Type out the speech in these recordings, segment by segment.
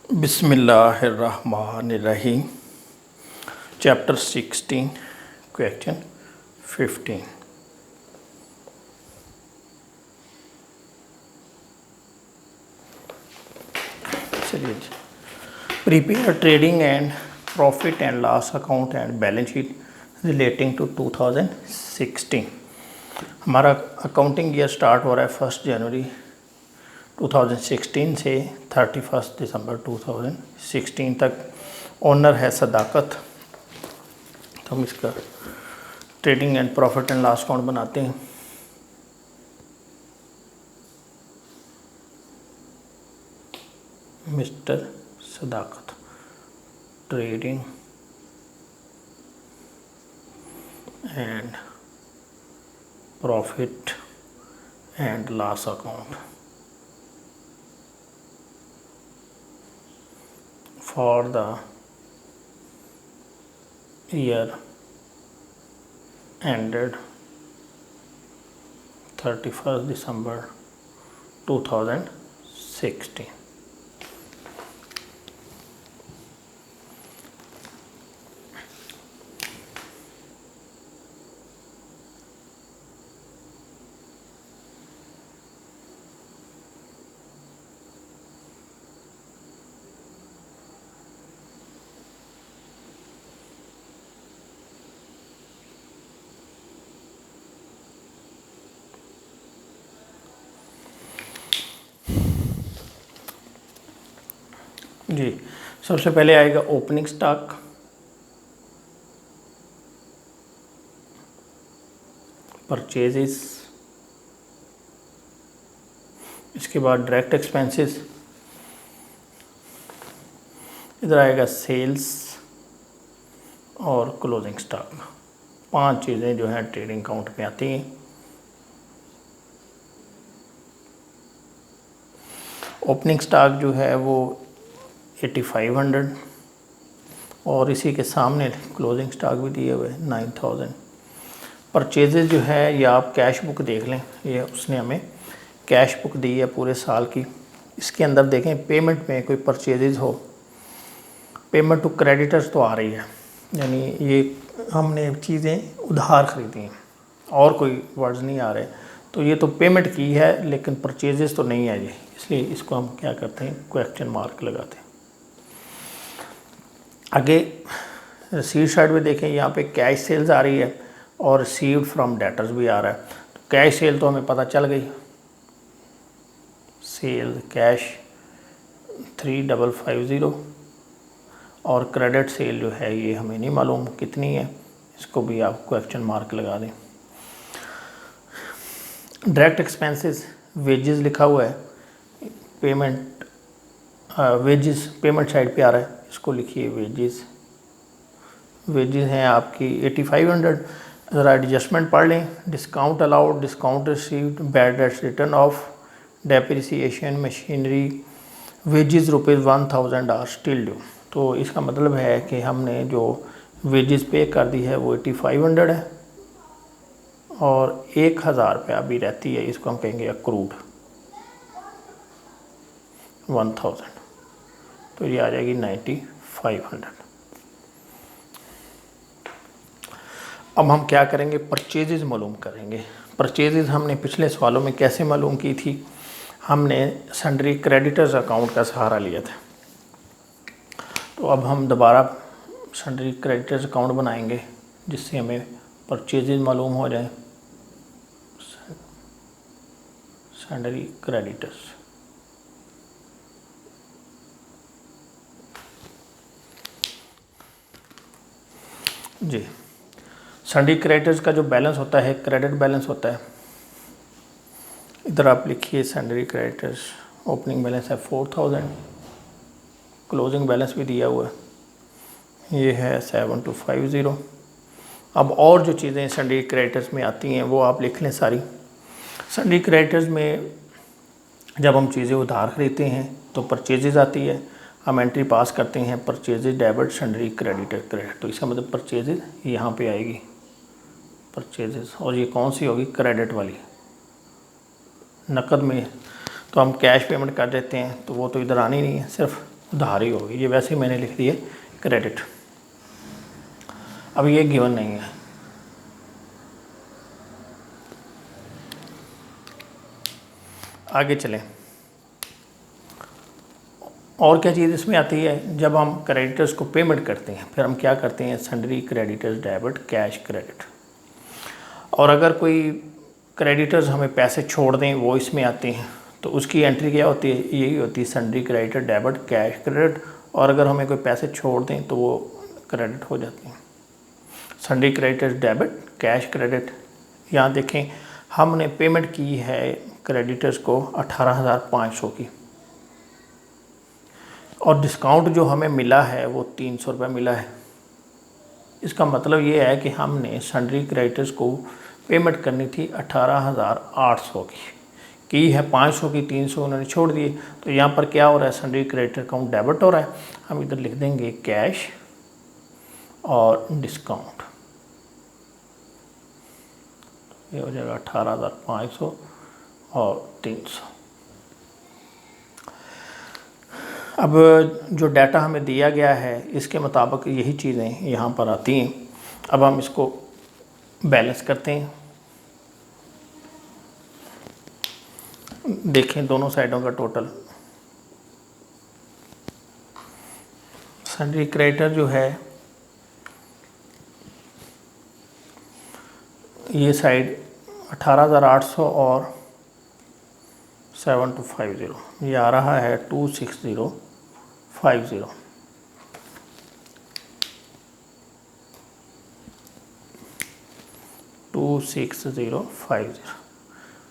बिस्मिल्लाहिर्रहमानिर्रहीम। Chapter 16 question 15। चलिए जी। Prepare trading and profit and loss account and balance sheet relating to 2016। हमारा accounting year start हो रहा है 1 जनवरी 2016 से 31 दिसंबर 2016 तक। ओनर है सदाकत। तो हम इसका trading and profit and loss account बनाते हैं। Mister Sadaqat, trading and profit and loss account for the year ended 31st December 2016। जी, सबसे पहले आएगा ओपनिंग स्टॉक, परचेजेस, इसके बाद डायरेक्ट एक्सपेंसेस, इधर आएगा सेल्स और क्लोजिंग स्टॉक। 5 चीज़ें जो हैं ट्रेडिंग अकाउंट में आती हैं। ओपनिंग स्टॉक जो है वो 8500 और इसी के सामने क्लोजिंग स्टॉक भी दिए हुए 9000। परचेजेज जो है या आप कैश बुक देख लें, ये उसने हमें कैश बुक दी है पूरे साल की। इसके अंदर देखें पेमेंट में कोई परचेजेज हो, पेमेंट टू क्रेडिटर्स तो आ रही है, यानी ये हमने चीज़ें उधार खरीदी हैं और कोई वर्ड्स नहीं आ रहे, तो ये तो पेमेंट की है लेकिन परचेजेस तो नहीं है ये, इसलिए इसको हम क्या करते हैं, क्वेश्चन मार्क लगाते हैं। आगे रिसीव साइड में देखें, यहाँ पे कैश सेल्स आ रही है और रिसीव्ड फ्रॉम डेटर्स भी आ रहा है। तो कैश सेल तो हमें पता चल गई, सेल कैश 3550 और क्रेडिट सेल जो है ये हमें नहीं मालूम कितनी है, इसको भी आप क्वेश्चन मार्क लगा दें। डायरेक्ट एक्सपेंसेस, वेजेस लिखा हुआ है, पेमेंट वेजेस पेमेंट साइड पे आ रहा है, इसको लिखिए वेजेस। वेजेस हैं आपकी 8500। ज़रा एडजस्टमेंट पढ़ लें। Discount allowed, discount received, bad debts written off, depreciation, machinery, wages ₹1000 are still due. तो इसका मतलब है कि हमने जो वेजेस पे कर दी है वो 8500 है और 1000 रुपया अभी रहती है, इसको हम कहेंगे अक्रूड 1000, तो ये आ जाएगी 9500। अब हम क्या करेंगे, परचेजेस मालूम करेंगे। परचेजेस हमने पिछले सवालों में कैसे मालूम की थी, हमने सन्ड्री क्रेडिटर्स अकाउंट का सहारा लिया था। तो अब हम दोबारा सन्ड्री क्रेडिटर्स अकाउंट बनाएंगे जिससे हमें परचेजेस मालूम हो जाए। सन्ड्री क्रेडिटर्स, जी, सन्ड्री क्रेडिटर्स का जो बैलेंस होता है क्रेडिट बैलेंस होता है। इधर आप लिखिए सन्ड्री क्रेडिटर्स, ओपनिंग बैलेंस है 4000, क्लोजिंग बैलेंस भी दिया हुआ है, ये है 7250। अब और जो चीज़ें सन्ड्री क्रेडिटर्स में आती हैं वो आप लिख लें सारी। सन्ड्री क्रेडिटर्स में जब हम चीज़ें उधार खरीदते हैं तो परचेजेज आती है, हम एंट्री पास करते हैं purchases debit sundry creditor credit, तो इसका मतलब परचेजेज यहाँ पे आएगी परचेजेज, और ये कौन सी होगी, क्रेडिट वाली। नकद में तो हम कैश पेमेंट कर देते हैं तो वो तो इधर आनी नहीं है, सिर्फ उधारी होगी, ये वैसे ही मैंने लिख दिए क्रेडिट। अब ये गिवन नहीं है। आगे चलें, और क्या चीज़ इसमें आती है, जब हम क्रेडिटर्स को पेमेंट करते हैं फिर हम क्या करते हैं, sundry creditors debit cash credit. और अगर कोई क्रेडिटर्स हमें पैसे छोड़ दें वो इसमें आते हैं, तो उसकी एंट्री क्या होती है, यही होती है sundry creditor debit cash credit. और अगर हमें कोई पैसे छोड़ दें तो वो क्रेडिट हो जाते हैं, sundry creditors debit cash credit. यहाँ देखें हमने पेमेंट की है क्रेडिटर्स को 18,500 की, और डिस्काउंट जो हमें मिला है वो 300 रुपये मिला है। इसका मतलब ये है कि हमने सन्ड्री क्रेडिटर्स को पेमेंट करनी थी 18,800 की है, 500 की 300 उन्होंने छोड़ दिए। तो यहाँ पर क्या हो रहा है, सन्ड्री क्रेडिटर अकाउंट डेबिट हो रहा है। हम इधर लिख देंगे कैश और डिस्काउंट, ये हो जाएगा 18,500 और 300। अब जो डाटा हमें दिया गया है इसके मुताबिक यही चीज़ें यहाँ पर आती हैं। अब हम इसको बैलेंस करते हैं। देखें दोनों साइडों का टोटल, सन्ड्री क्रेडिटर जो है ये साइड 18,800 और 7250, ये आ रहा है 26050।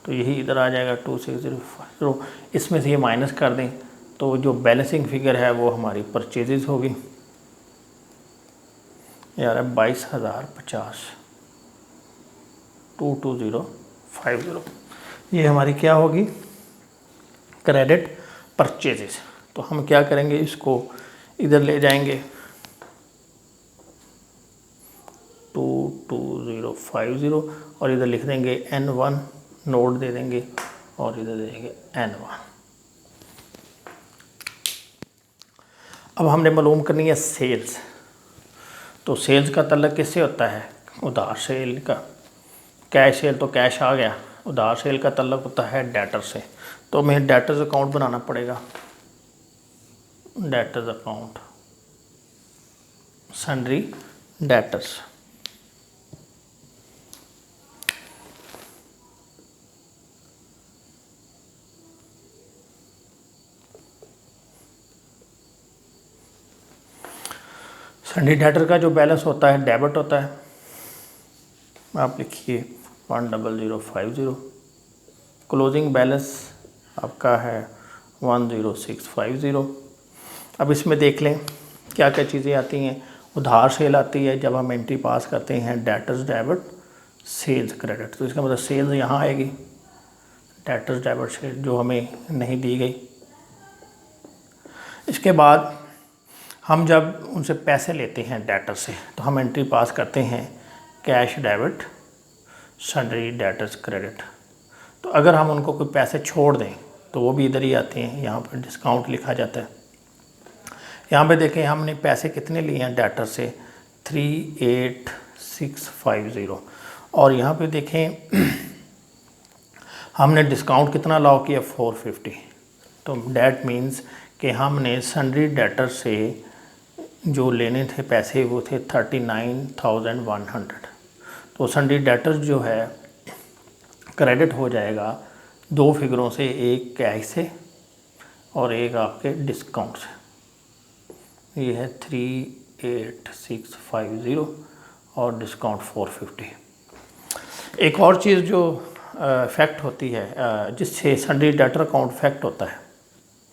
तो यही इधर आ जाएगा 26050। इसमें से ये माइनस कर दें तो जो बैलेंसिंग फिगर है वो हमारी परचेजेस होगी, यार 22,050, 22050। ये हमारी क्या होगी, क्रेडिट परचेजेस। तो हम क्या करेंगे, इसको इधर ले जाएंगे 22050 और इधर लिख देंगे N1, नोट दे देंगे और इधर दे देंगे N1। अब हमने मालूम करनी है सेल्स। तो सेल्स का तल्लक किससे होता है, उधार सेल का। कैश सेल तो कैश आ गया, उधार सेल का तल्लक होता है डेटर से। तो हमें डेटर्स अकाउंट बनाना पड़ेगा, debtors account sundry debtors. Sundry debtor का जो बैलेंस होता है डेबिट होता है, आप लिखिए 10050। क्लोजिंग बैलेंस आपका है 10650। अब इसमें देख लें क्या क्या चीज़ें आती हैं। उधार सेल आती है जब हम एंट्री पास करते हैं डेटर्स डेबिट सेल्स क्रेडिट, तो इसका मतलब सेल्स यहाँ आएगी, डेटर्स डेबिट सेल जो हमें नहीं दी गई। इसके बाद हम जब उनसे पैसे लेते हैं डेटर से तो हम एंट्री पास करते हैं cash debit sundry debtors credit. तो अगर हम उनको कोई पैसे छोड़ दें तो वो भी इधर ही आते हैं, यहाँ पर डिस्काउंट लिखा जाता है। यहाँ पे देखें हमने पैसे कितने लिए हैं डेटर से 38650 और यहाँ पे देखें हमने डिस्काउंट कितना अलाउ किया 450। तो डैट मीन्स कि हमने सन्ड्री डेटर से जो लेने थे पैसे वो थे 39,100। तो सन्ड्री डेटर्स जो है क्रेडिट हो जाएगा दो फिगरों से, एक कैश से और एक आपके डिस्काउंट से। ये है 38650 और डिस्काउंट 450। एक और चीज़ जो इफेक्ट होती है जिससे सन्ड्री डेटर अकाउंट इफेक्ट होता है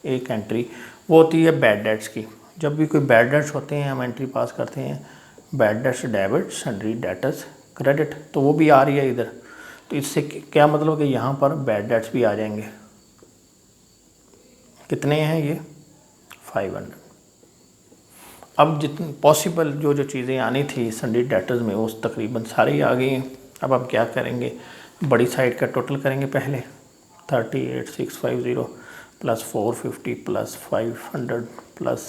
एक एंट्री, वो होती है बैड डेट्स की। जब भी कोई बैड डेट्स होते हैं हम एंट्री पास करते हैं bad debts debit sundry debtors credit, तो वो भी आ रही है इधर। तो इससे क्या मतलब कि यहाँ पर बैड डेट्स भी आ जाएंगे। कितने हैं ये 500। अब जितनी पॉसिबल जो चीज़ें आनी थी सन्ड्री डेटर्स में वो तकरीबन सारी आ गई हैं। अब हम क्या करेंगे, बड़ी साइड का टोटल करेंगे पहले 38650 प्लस 450 प्लस 500 प्लस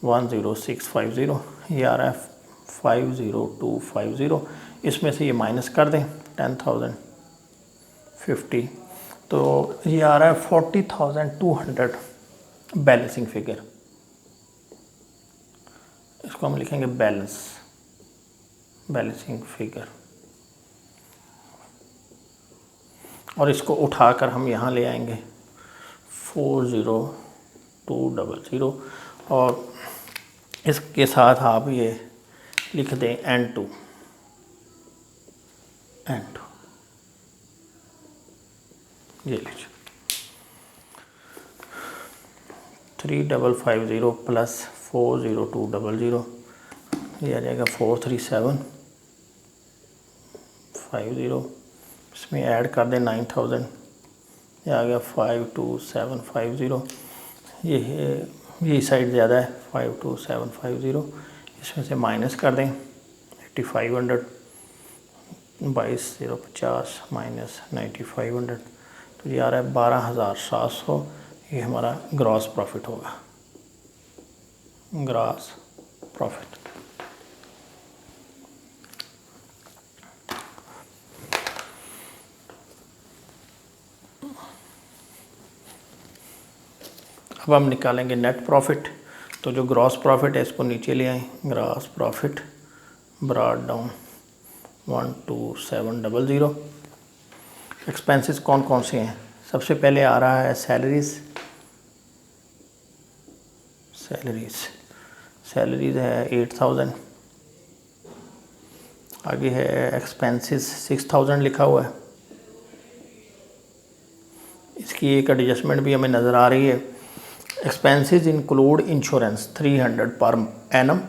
10650, ये आ रहा है 50250। इसमें से ये माइनस कर दें 10,050, तो ये आ रहा है 40,200 बैलेंसिंग फिगर। इसको हम लिखेंगे बैलेंसिंग फिगर, और इसको उठाकर हम यहाँ ले आएंगे 40200, और इसके साथ आप ये लिख दें N2 ये लीजिए 3550 प्लस 40200, ये आ जाएगा 43750। इसमें ऐड कर दें 9000, ये आ गया 52750। ये साइड ज़्यादा है 52750, इसमें से माइनस कर दें 8500, 22050 माइनस 9500, तो ये आ रहा है 12,700। ये हमारा ग्रॉस प्रॉफिट होगा, ग्रॉस प्रॉफिट। अब हम निकालेंगे नेट प्रॉफिट। तो जो ग्रॉस प्रॉफिट है इसको नीचे ले आए, gross profit brought down 12700। Expenses कौन कौन से हैं? सबसे पहले आ रहा है सैलरीज है 8000। आगे है एक्सपेंसेस 6000 लिखा हुआ है। इसकी एक एडजस्टमेंट भी हमें नज़र आ रही है। Expenses include insurance 300 per annum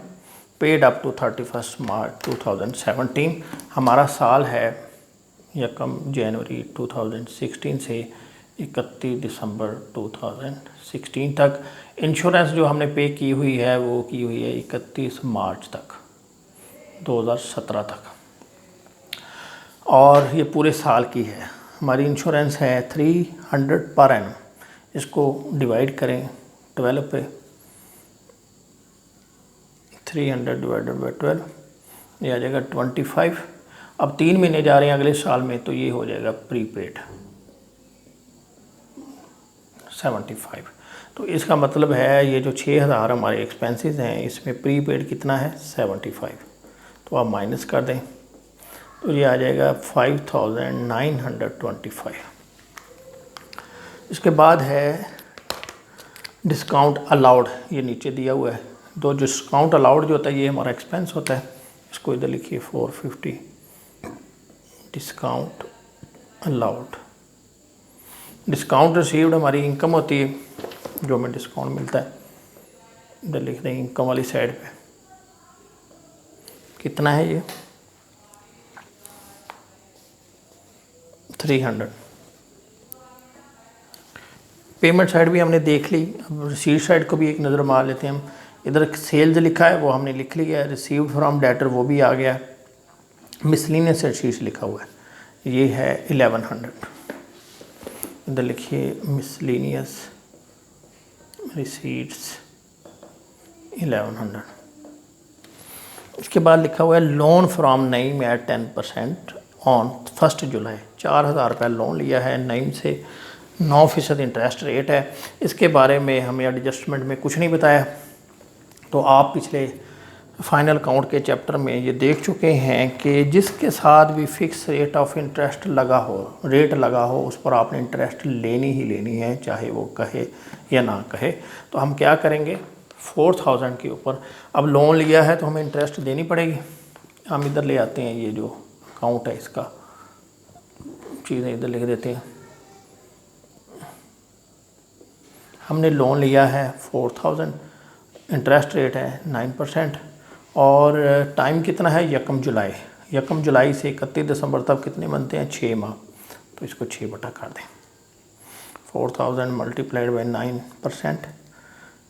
paid up to 31 March 2017। हमारा साल है 1 जनवरी 2016 से 31 दिसंबर 2016 तक। इंश्योरेंस जो हमने पे की हुई है वो की हुई है 31 मार्च तक 2017 तक, और ये पूरे साल की है। हमारी इंश्योरेंस है 300 पर एनम। इसको डिवाइड करें 12 पे, 300 डिवाइडेड बाई 12, ये आ जाएगा 25। अब 3 महीने जा रहे हैं अगले साल में, तो ये हो जाएगा प्रीपेड 75। तो इसका मतलब है ये जो 6000 हमारे एक्सपेंसेस हैं इसमें प्रीपेड कितना है 75, तो आप माइनस कर दें तो ये आ जाएगा 5925। इसके बाद है डिस्काउंट अलाउड, ये नीचे दिया हुआ है। तो डिस्काउंट अलाउड जो होता है ये हमारा एक्सपेंस होता है। इसको इधर लिखिए 450 डिस्काउंट अलाउड। डिस्काउंट रिसीव्ड हमारी इनकम होती है, जो हमें डिस्काउंट मिलता है। इधर लिख दें इनकम वाली साइड पे कितना है ये 300। पेमेंट साइड भी हमने देख ली। अब रिसीट साइड को भी एक नज़र मार लेते हैं हम। इधर सेल्स लिखा है वो हमने लिख लिया है, रिसीव्ड फ्रॉम डेटर वो भी आ गया है, मिसलिनियस रिसीट्स लिखा हुआ है, ये है 1100। इधर लिखिए मिसलिनियस रिसीट्स 1100। इसके बाद लिखा हुआ है loan from Naeem at 10% on 1 July. 4000 रुपये लोन लिया है नईम से, 9% इंटरेस्ट रेट है। इसके बारे में हमें एडजस्टमेंट में कुछ नहीं बताया। तो आप पिछले फाइनल अकाउंट के चैप्टर में ये देख चुके हैं कि जिसके साथ भी फिक्स रेट ऑफ इंटरेस्ट लगा हो उस पर आपने इंटरेस्ट लेनी ही लेनी है, चाहे वो कहे या ना कहे। तो हम क्या करेंगे 4000 के ऊपर अब लोन लिया है तो हमें इंटरेस्ट देनी पड़ेगी। हम इधर ले आते हैं, ये जो अकाउंट है इसका चीज़ें इधर लिख देते हैं। हमने लोन लिया है 4000, इंटरेस्ट रेट है 9%, और टाइम कितना है 1 जुलाई। 1 जुलाई से 31 दिसंबर तक कितने बनते हैं 6 माह। तो इसको 6 बटा कर दें, 4000 मल्टीप्लाइड बाई 9%,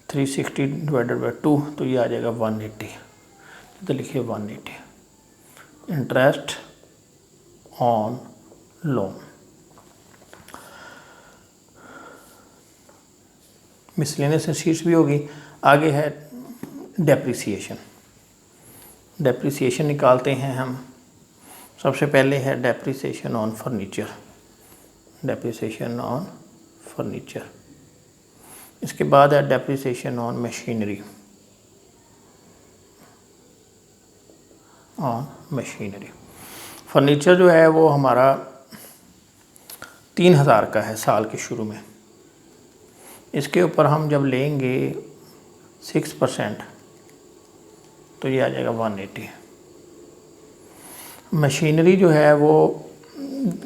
360 डिवाइडेड बाई 2, तो ये आ जाएगा 180। तो लिखिए 180 interest on loan. Miscellaneous sheets भी होगी। आगे है डेप्रिसिएशन। डेप्रिसिएशन निकालते हैं हम। सबसे पहले है depreciation on furniture, depreciation on furniture. इसके बाद है depreciation on machinery, on machinery. Furniture जो है वो हमारा 3000 का है साल के शुरू में। इसके ऊपर हम जब लेंगे 6% तो ये आ जाएगा 180। मशीनरी जो है वो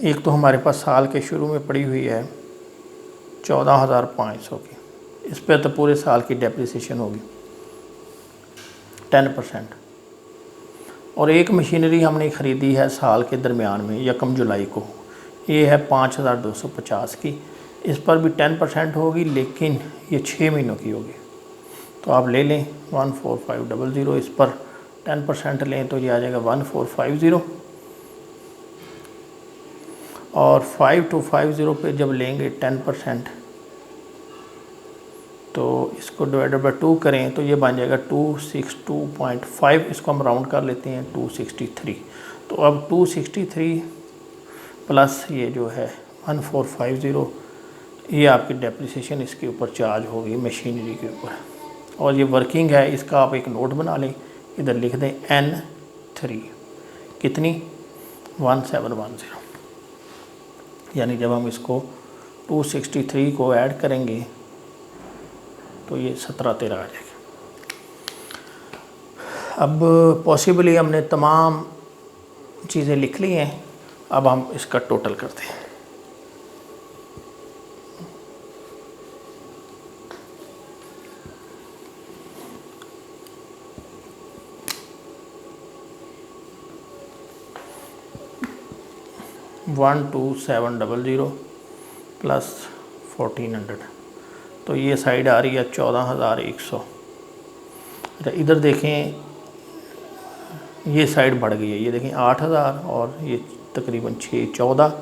एक तो हमारे पास साल के शुरू में पड़ी हुई है 14,500 की, इस पर तो पूरे साल की डेप्रिसिएशन होगी 10%। और एक मशीनरी हमने ख़रीदी है साल के दरमियान में 1 जुलाई को, ये है 5,250 की, इस पर भी 10% होगी, लेकिन ये 6 महीनों की होगी। तो आप ले लें 14500, इस पर 10% लें तो ये आ जाएगा 1450। और 5250 पे जब लेंगे 10% तो इसको डिवाइडेड बाय 2 करें तो ये बन जाएगा 262.5, इसको हम राउंड कर लेते हैं 263। तो अब 263 प्लस ये जो है 1450, ये आपकी डेप्रिसिएशन इसके ऊपर चार्ज होगी मशीनरी के ऊपर। और ये वर्किंग है, इसका आप एक नोट बना लें, इधर लिख दें N3 कितनी 1710। यानी जब हम इसको 263 को ऐड करेंगे तो ये 1713 आ जाएगा। अब पॉसिबली हमने तमाम चीज़ें लिख ली हैं, अब हम इसका टोटल करते हैं। वन 2700 प्लस 1400, तो ये साइड आ रही है 14,100। अच्छा इधर देखें, ये साइड बढ़ गई है, ये देखें 8,000 और ये तकरीबन 14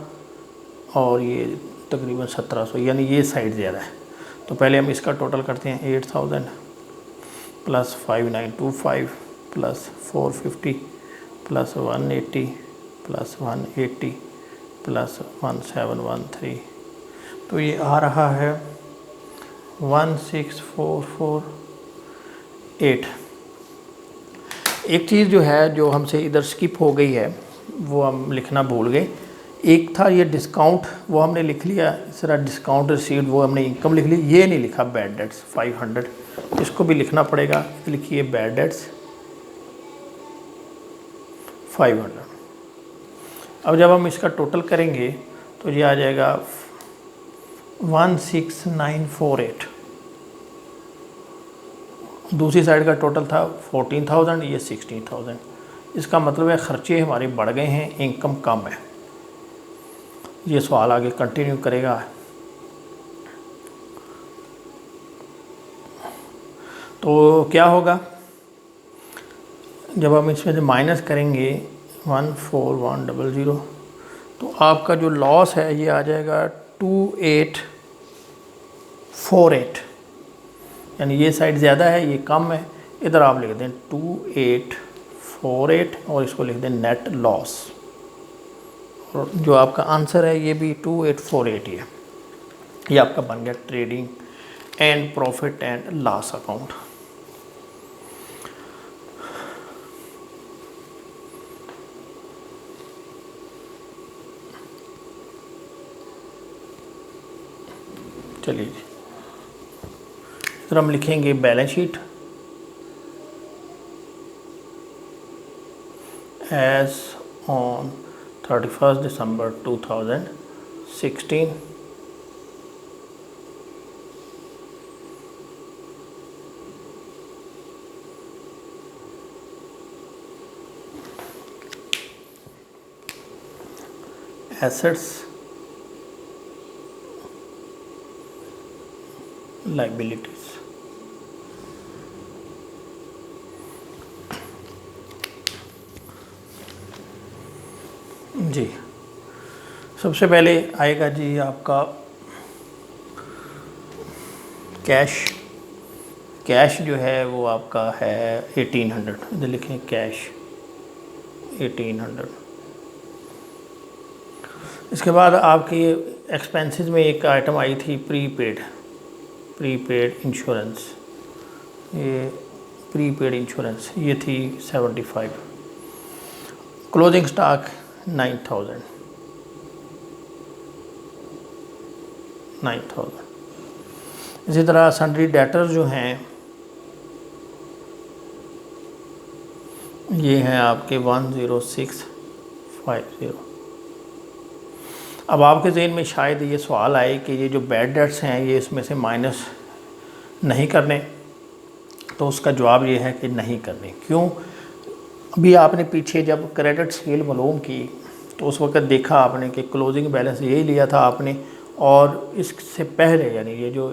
और ये तकरीबन 1700, यानी ये साइड ज़्यादा है। तो पहले हम इसका टोटल करते हैं 8000 plus 5925 plus 450 plus 180 plus 180 plus 1713, तो ये आ रहा है 16448। एक चीज़ जो है जो हमसे इधर स्किप हो गई है वो हम लिखना भूल गए। एक था ये डिस्काउंट, वो हमने लिख लिया, इस तरह डिस्काउंट रिसीव्ड वो हमने इनकम लिख ली, ये नहीं लिखा बैड डेट्स 500, इसको भी लिखना पड़ेगा। लिखिए बैड डेट्स 500। अब जब हम इसका टोटल करेंगे तो ये आ जाएगा 16948। दूसरी साइड का टोटल था 14,000, ये 16,000। इसका मतलब है ख़र्चे हमारे बढ़ गए हैं, इनकम कम है। ये सवाल आगे कंटिन्यू करेगा। तो क्या होगा जब हम इसमें से माइनस करेंगे 14100, तो आपका जो लॉस है ये आ जाएगा 2848, यानी ये साइड ज़्यादा है, ये कम है। इधर आप लिख दें 2848 और इसको लिख दें नेट लॉस, और जो आपका आंसर है ये भी 2848 ही है। ये आपका बन गया trading and profit and loss account. चलिए जी, इधर हम लिखेंगे बैलेंस शीट एज ऑन 31 दिसंबर 2016। Assets, liabilities. जी सबसे पहले आएगा जी आपका कैश। कैश जो है वो आपका है 1800, इधर लिखें कैश 1800। इसके बाद आपकी एक्सपेंसेस में एक आइटम आई थी प्रीपेड इंश्योरेंस, ये प्रीपेड इंश्योरेंस ये थी 75। Closing stock 9000। इसी तरह सन्ड्री डेटर्स जो हैं ये हैं आपके 10650। अब आपके ज़हन में शायद ये सवाल आए कि ये जो बैड डेट्स हैं ये इसमें से माइनस नहीं करने, तो उसका जवाब ये है कि नहीं करने। क्यों? अभी आपने पीछे जब क्रेडिट सेल मालूम की तो उस वक़्त देखा आपने कि क्लोजिंग बैलेंस यही लिया था आपने, और इससे पहले यानी ये जो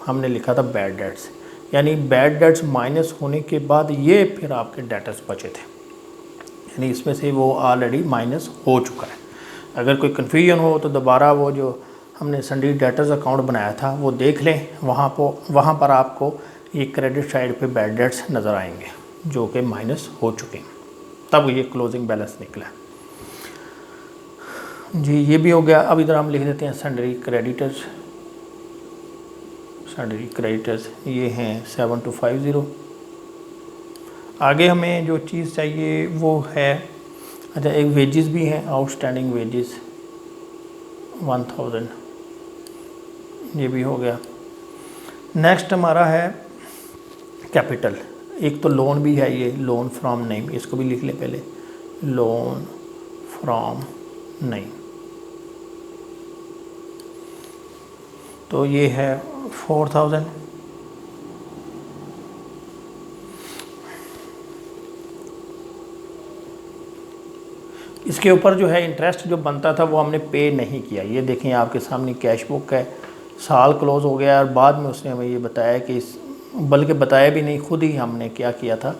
हमने लिखा था बैड डेट्स, यानी बैड डेट्स माइनस होने के बाद ये फिर आपके डेटर्स बचे थे, यानी इसमें से वो ऑलरेडी माइनस हो चुका है। अगर कोई कन्फ्यूजन हो तो दोबारा वो जो हमने सन्ड्री डेटर्स अकाउंट बनाया था वो देख लें, वहाँ पर आपको ये क्रेडिट साइड पे बैड डेट्स नज़र आएंगे जो कि माइनस हो चुके हैं, तब ये क्लोजिंग बैलेंस निकला जी। ये भी हो गया। अब इधर हम लिख देते हैं सन्ड्री क्रेडिटर्स। सन्ड्री क्रेडिटर्स ये हैं 7250। आगे हमें जो चीज़ चाहिए वो है, अच्छा एक वेजेस भी हैं, आउटस्टैंडिंग वेजेस 1000, ये भी हो गया। नेक्स्ट हमारा है कैपिटल। एक तो लोन भी है, ये लोन फ्रॉम नेम, इसको भी लिख लें पहले, लोन फ्रॉम नेम। तो ये है 4000। इसके ऊपर जो है इंटरेस्ट जो बनता था वो हमने पे नहीं किया। ये देखें आपके सामने कैश बुक है, साल क्लोज़ हो गया और बाद में उसने हमें ये बताया कि बल्कि बताया भी नहीं, खुद ही हमने क्या किया था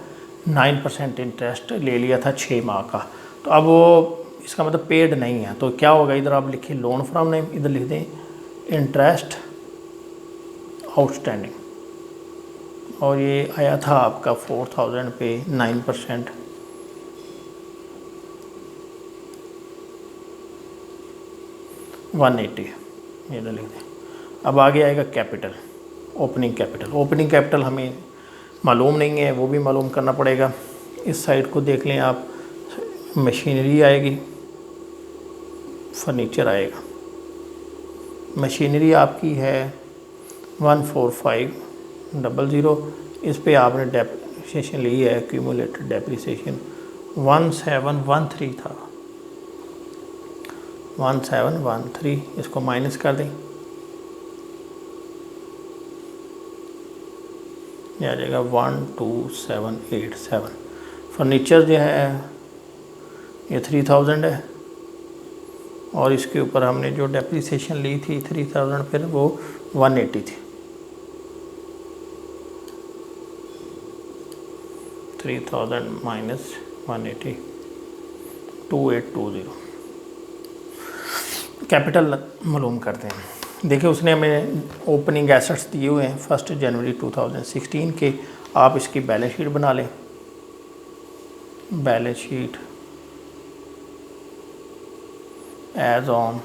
9% इंटरेस्ट ले लिया था 6 माह का। तो अब वो इसका मतलब पेड नहीं है। तो क्या होगा, इधर आप लिखिए लोन फ्रॉम नेम, इधर लिख दें इंटरेस्ट आउटस्टैंडिंग, और ये आया था आपका 4000 पे 9%, 180, ये लिख दें। अब आगे आएगा capital, opening capital. Opening capital हमें मालूम नहीं है, वो भी मालूम करना पड़ेगा। इस साइड को देख लें आप, मशीनरी आएगी, फर्नीचर आएगा। मशीनरी आपकी है 14500, इस पे आपने डेप्रिसिएशन ली है, एक्यूमुलेटेड डेप्रिसिएशन 1713 था, 1713, इसको माइनस कर दें, ये आ जाएगा 12787। फर्नीचर जो है ये 3000 है, और इसके ऊपर हमने जो डेप्रिसिएशन ली थी 3000 फिर वो 180 थी, 3000 माइनस 180, 2820। कैपिटल मालूम करते हैं। देखिए उसने हमें ओपनिंग एसेट्स दिए हुए हैं 1 जनवरी 2016 के। आप इसकी बैलेंस शीट बना लें। Balance sheet as on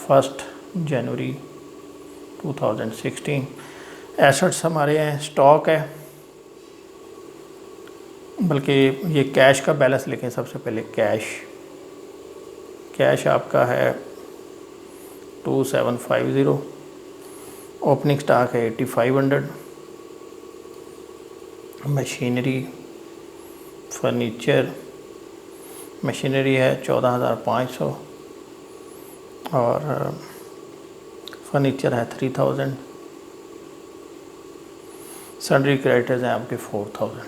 1 January 2016। Assets हमारे हैं, स्टॉक है, बल्कि ये कैश का बैलेंस लिखें सबसे पहले। कैश आपका है 2750, ओपनिंग स्टॉक है 8500, मशीनरी फर्नीचर मशीनरी है 14500, और फर्नीचर है 3000, सन्ड्री क्रेडिटर्स हैं आपके 4000,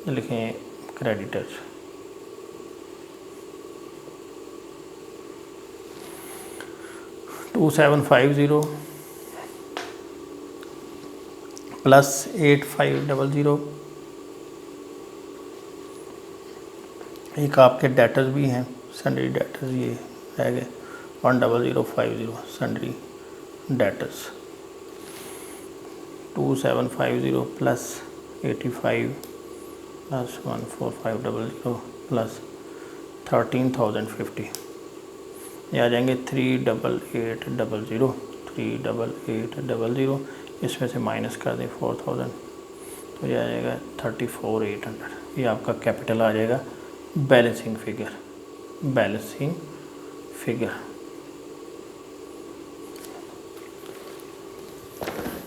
लिखें क्रेडिटर्स। $2750 प्लस 8500, एक आपके डेटर्स भी हैं, सन्ड्री डेटर्स, ये रह गए 10050 sundry debtors. 2750 plus 85 plus 14500 plus 13,050, ये आ जाएंगे 38800, इसमें से माइनस कर दें 4000 तो ये आ जाएगा 34,800। ये आपका कैपिटल आ जाएगा बैलेंसिंग फिगर।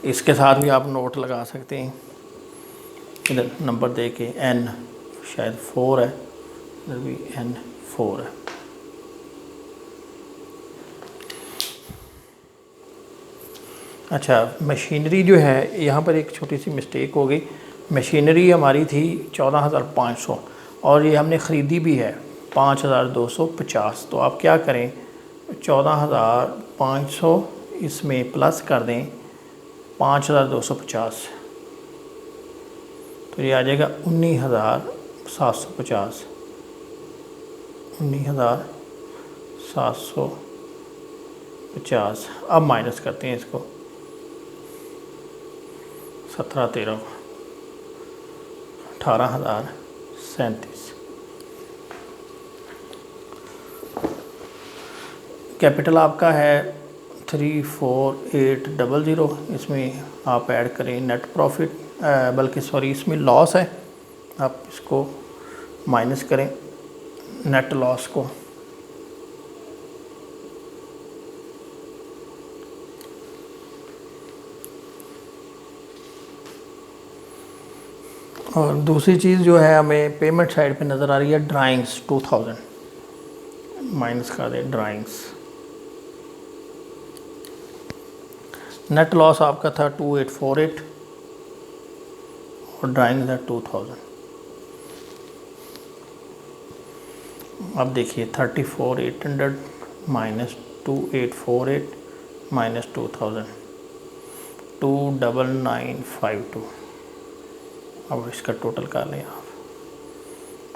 इसके साथ भी आप नोट लगा सकते हैं, इधर नंबर दे के n शायद 4 है, इधर भी n 4 है। अच्छा, मशीनरी जो है यहाँ पर एक छोटी सी मिस्टेक हो गई। मशीनरी हमारी थी 14,500 और ये हमने ख़रीदी भी है 5,250। तो आप क्या करें, 14,500 इसमें प्लस कर दें 5,250, तो ये आ जाएगा 19,750। 19,750। अब माइनस करते हैं इसको, 17 13 18,037। कैपिटल आपका है 34,800। इसमें आप ऐड करें नेट प्रॉफिट, बल्कि सॉरी इसमें लॉस है, आप इसको माइनस करें नेट लॉस को। और दूसरी चीज़ जो है हमें पेमेंट साइड पे नज़र आ रही है ड्राइंग्स 2000, माइनस कर दें ड्राइंग्स। नेट लॉस आपका था 2848 और ड्राइंग्स है 2000। अब देखिए 34,800 माइनस 2848 माइनस 2000, 29952। अब इसका टोटल कर लें आप,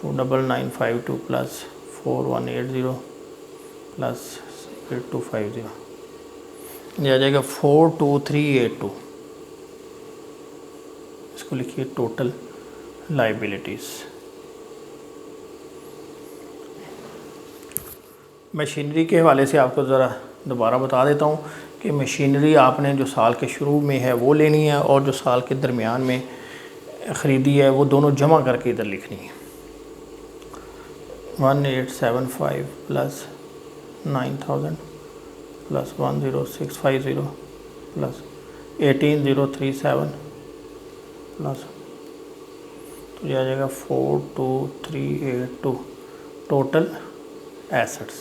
29952 प्लस 4180 प्लस 8250, ये आ जाएगा 42382। इसको लिखिए टोटल लाइबिलिटीज़। मशीनरी के हवाले से आपको ज़रा दोबारा बता देता हूँ कि मशीनरी आपने जो साल के शुरू में है वो लेनी है और जो साल के दरमियान में ख़रीदी है वो दोनों जमा करके इधर लिखनी है। 1875 प्लस 9000 प्लस 10650 प्लस 18037 प्लस, तो ये आ जाएगा 42382 टोटल एसेट्स।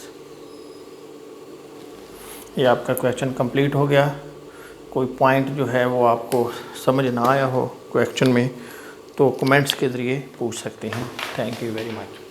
ये आपका क्वेश्चन कंप्लीट हो गया। कोई पॉइंट जो है वो आपको समझ ना आया हो क्वेश्चन में तो कमेंट्स के ज़रिए पूछ सकते हैं। Thank you very much.